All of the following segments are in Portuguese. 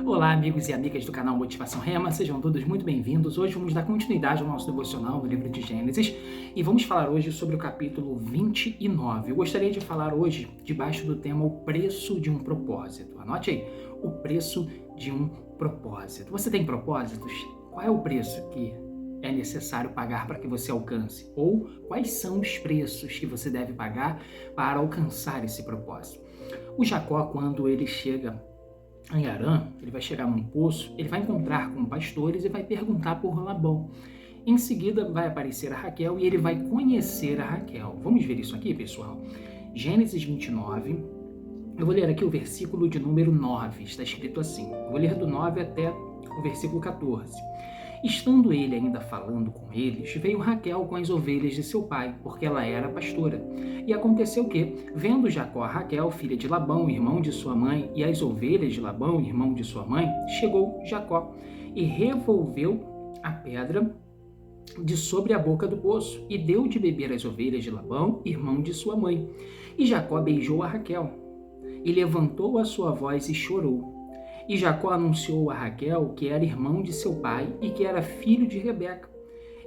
Olá, amigos e amigas do canal Motivação Rema, sejam todos muito bem-vindos. Hoje vamos dar continuidade ao nosso devocional no livro de Gênesis e vamos falar hoje sobre o capítulo 29. Eu gostaria de falar hoje debaixo do tema O Preço de um Propósito. Anote aí, o preço de um propósito. Você tem propósitos? Qual é o preço que é necessário pagar para que você alcance? Ou quais são os preços que você deve pagar para alcançar esse propósito? O Jacó, quando ele chega em Harã, ele vai chegar num poço, ele vai encontrar com pastores e vai perguntar por Labão. Em seguida vai aparecer a Raquel e ele vai conhecer a Raquel. Vamos ver isso aqui, pessoal? Gênesis 29, eu vou ler aqui o versículo de número 9, está escrito assim. Vou ler do 9 até o versículo 14. Estando ele ainda falando com eles, veio Raquel com as ovelhas de seu pai, porque ela era pastora. E aconteceu que, vendo Jacó a Raquel, filha de Labão, irmão de sua mãe, e as ovelhas de Labão, irmão de sua mãe, chegou Jacó e revolveu a pedra de sobre a boca do poço, e deu de beber às ovelhas de Labão, irmão de sua mãe. E Jacó beijou a Raquel, e levantou a sua voz e chorou. E Jacó anunciou a Raquel que era irmão de seu pai e que era filho de Rebeca.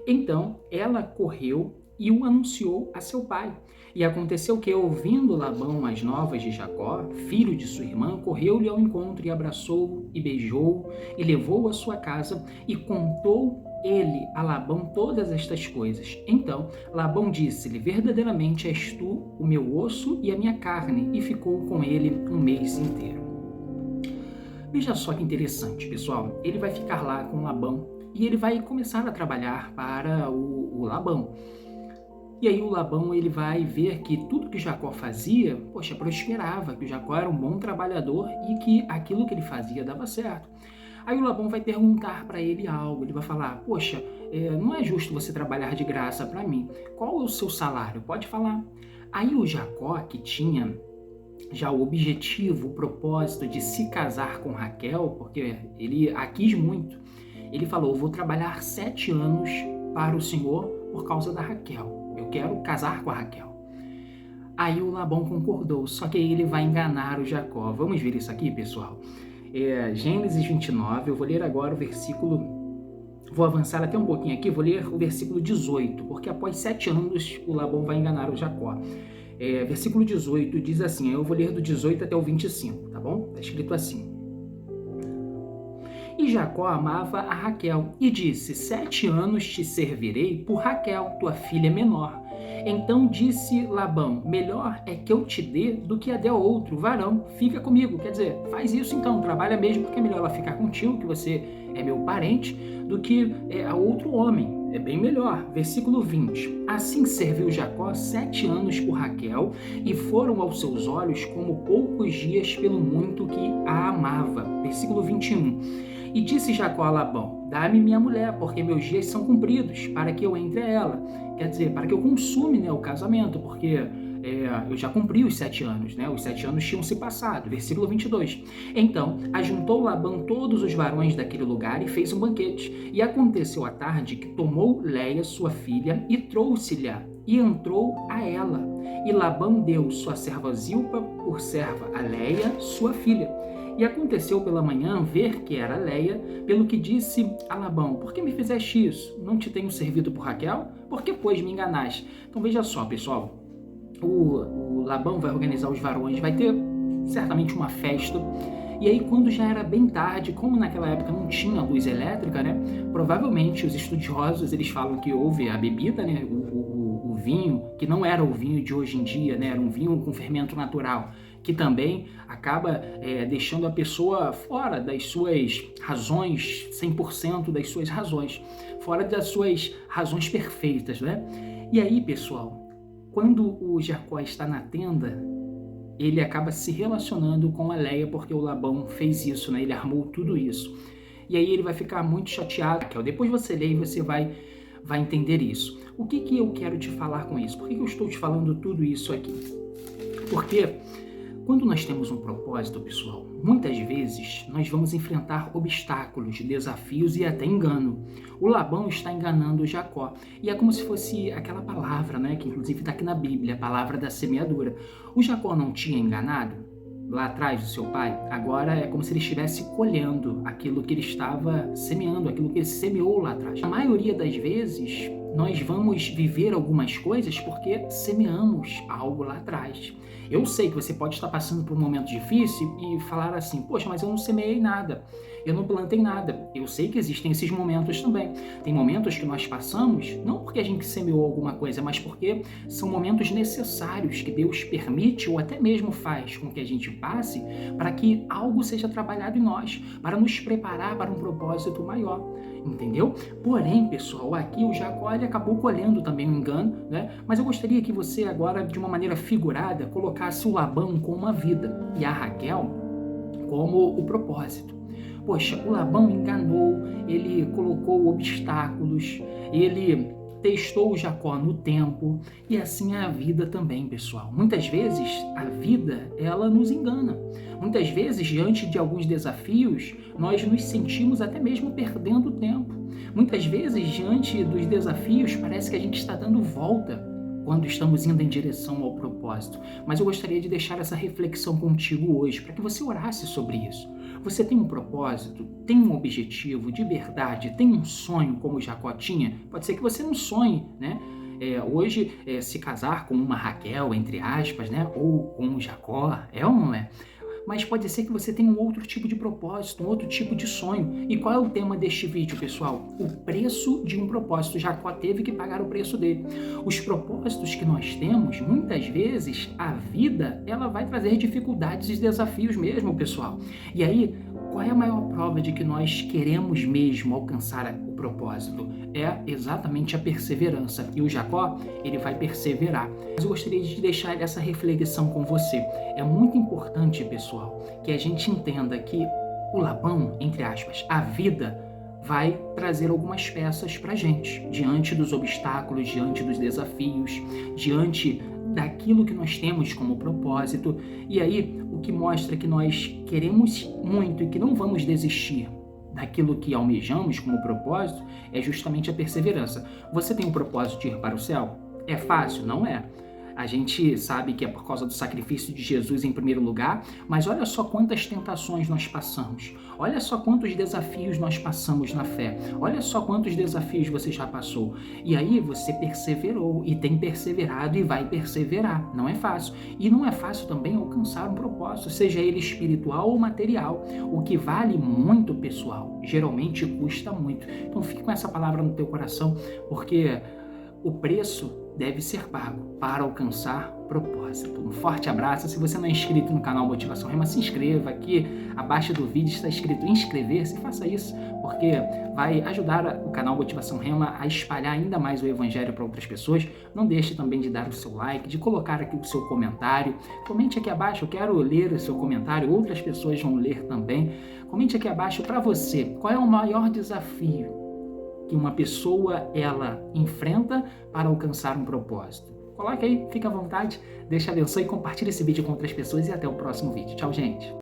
Então ela correu e o anunciou a seu pai. E aconteceu que, ouvindo Labão as novas de Jacó, filho de sua irmã, correu-lhe ao encontro e abraçou-o e beijou-o e levou-o à sua casa e contou ele a Labão todas estas coisas. Então Labão disse-lhe: verdadeiramente és tu o meu osso e a minha carne, e ficou com ele um mês inteiro. Veja só que interessante, pessoal. Ele vai ficar lá com Labão e ele vai começar a trabalhar para o Labão. E aí o Labão ele vai ver que tudo que Jacó fazia, prosperava, que o Jacó era um bom trabalhador e que aquilo que ele fazia dava certo. Aí o Labão vai perguntar para ele algo, ele vai falar: não é justo você trabalhar de graça para mim, qual é o seu salário? Pode falar. Aí o Jacó, que tinha já o objetivo, o propósito de se casar com Raquel, porque ele a quis muito, ele falou: vou trabalhar 7 anos para o Senhor por causa da Raquel, eu quero casar com a Raquel. Aí o Labão concordou, só que aí ele vai enganar o Jacó. Vamos ver isso aqui, pessoal? Gênesis 29, eu vou ler agora o versículo, vou avançar até um pouquinho aqui, vou ler o versículo 18, porque após 7 anos o Labão vai enganar o Jacó. Versículo 18 diz assim, eu vou ler do 18 até o 25, tá bom? Está escrito assim. E Jacó amava a Raquel e disse: 7 anos te servirei por Raquel, tua filha menor. Então disse Labão: melhor é que eu te dê do que a dê a outro varão, fica comigo. Quer dizer, faz isso então, trabalha mesmo, porque é melhor ela ficar contigo, que você é meu parente, do que a outro homem. É bem melhor. Versículo 20. Assim serviu Jacó 7 anos por Raquel, e foram aos seus olhos como poucos dias pelo muito que a amava. Versículo 21. E disse Jacó a Labão: dá-me minha mulher, porque meus dias são cumpridos, para que eu entre a ela. Quer dizer, para que eu consume o casamento, porque eu já cumpri os 7 anos, os 7 anos tinham se passado. Versículo 22. Então ajuntou Labão todos os varões daquele lugar e fez um banquete. E aconteceu à tarde que tomou Léia, sua filha, e trouxe-lhe e entrou a ela. E Labão deu sua serva Zilpa por serva a Léia, sua filha. E aconteceu pela manhã ver que era Léia, pelo que disse a Labão: por que me fizeste isso? Não te tenho servido por Raquel? Por que, pois, me enganaste? Então veja só, pessoal, o Labão vai organizar os varões, vai ter certamente uma festa. E aí, quando já era bem tarde, como naquela época não tinha luz elétrica, provavelmente os estudiosos eles falam que houve a bebida, o vinho, que não era o vinho de hoje em dia, era um vinho com fermento natural, que também acaba deixando a pessoa fora das suas razões, 100% das suas razões, fora das suas razões perfeitas, E aí, pessoal, quando o Jacó está na tenda, ele acaba se relacionando com a Léia, porque o Labão fez isso, ele armou tudo isso. E aí ele vai ficar muito chateado. Depois você lê e você vai entender isso. O que eu quero te falar com isso? Por que eu estou te falando tudo isso aqui? Porque quando nós temos um propósito, pessoal, muitas vezes nós vamos enfrentar obstáculos, desafios e até engano. O Labão está enganando Jacó. E é como se fosse aquela palavra, que inclusive está aqui na Bíblia, a palavra da semeadura. O Jacó não tinha enganado? lá atrás do seu pai, agora é como se ele estivesse colhendo aquilo que ele estava semeando, aquilo que ele semeou lá atrás. A maioria das vezes, nós vamos viver algumas coisas porque semeamos algo lá atrás. Eu sei que você pode estar passando por um momento difícil e falar assim, poxa, mas eu não semeei nada, eu não plantei nada. Eu sei que existem esses momentos também. Tem momentos que nós passamos, não porque a gente semeou alguma coisa, mas porque são momentos necessários que Deus permite ou até mesmo faz com que a gente passe para que algo seja trabalhado em nós, para nos preparar para um propósito maior. Entendeu? Porém, pessoal, aqui o Jacó ele acabou colhendo também um engano, né? Mas eu gostaria que você agora, de uma maneira figurada, colocasse o Labão como a vida e a Raquel como o propósito. Poxa, o Labão enganou, ele colocou obstáculos, ele testou o Jacó no tempo, e assim é a vida também, pessoal. Muitas vezes a vida, ela nos engana. Muitas vezes, diante de alguns desafios, nós nos sentimos até mesmo perdendo tempo. Muitas vezes, diante dos desafios, parece que a gente está dando volta quando estamos indo em direção ao propósito. Mas eu gostaria de deixar essa reflexão contigo hoje, para que você orasse sobre isso. Você tem um propósito, tem um objetivo de verdade, tem um sonho como Jacó tinha? Pode ser que você não sonhe, né? Hoje, se casar com uma Raquel, entre aspas, né? Ou com um Jacó, é ou não é? Mas pode ser que você tenha um outro tipo de propósito, um outro tipo de sonho. E qual é o tema deste vídeo, pessoal? O preço de um propósito. Jacó teve que pagar o preço dele. Os propósitos que nós temos, muitas vezes, a vida, ela vai trazer dificuldades e desafios mesmo, pessoal. E aí, qual é a maior prova de que nós queremos mesmo alcançar o propósito? É exatamente a perseverança. E o Jacó, ele vai perseverar. Mas eu gostaria de deixar essa reflexão com você. É muito importante, pessoal, que a gente entenda que o Labão, entre aspas, a vida, vai trazer algumas peças pra gente, diante dos obstáculos, diante dos desafios, diante daquilo que nós temos como propósito. E aí, o que mostra que nós queremos muito e que não vamos desistir daquilo que almejamos como propósito é justamente a perseverança. Você tem um propósito de ir para o céu? É fácil? Não é. A gente sabe que é por causa do sacrifício de Jesus em primeiro lugar, mas olha só quantas tentações nós passamos. Olha só quantos desafios nós passamos na fé. Olha só quantos desafios você já passou. E aí você perseverou e tem perseverado e vai perseverar. Não é fácil. E não é fácil também alcançar um propósito, seja ele espiritual ou material. O que vale muito, pessoal, geralmente custa muito. Então fique com essa palavra no teu coração, porque o preço deve ser pago para alcançar propósito. Um forte abraço. Se você não é inscrito no canal Motivação Rema, se inscreva. Aqui abaixo do vídeo está escrito inscrever-se. Faça isso, porque vai ajudar o canal Motivação Rema a espalhar ainda mais o evangelho para outras pessoas. Não deixe também de dar o seu like, de colocar aqui o seu comentário. Comente aqui abaixo, eu quero ler o seu comentário, outras pessoas vão ler também. Comente aqui abaixo para você, qual é o maior desafio que uma pessoa ela enfrenta para alcançar um propósito. Coloque aí, fica à vontade, deixa abençoe e compartilhe esse vídeo com outras pessoas e até o próximo vídeo. Tchau, gente!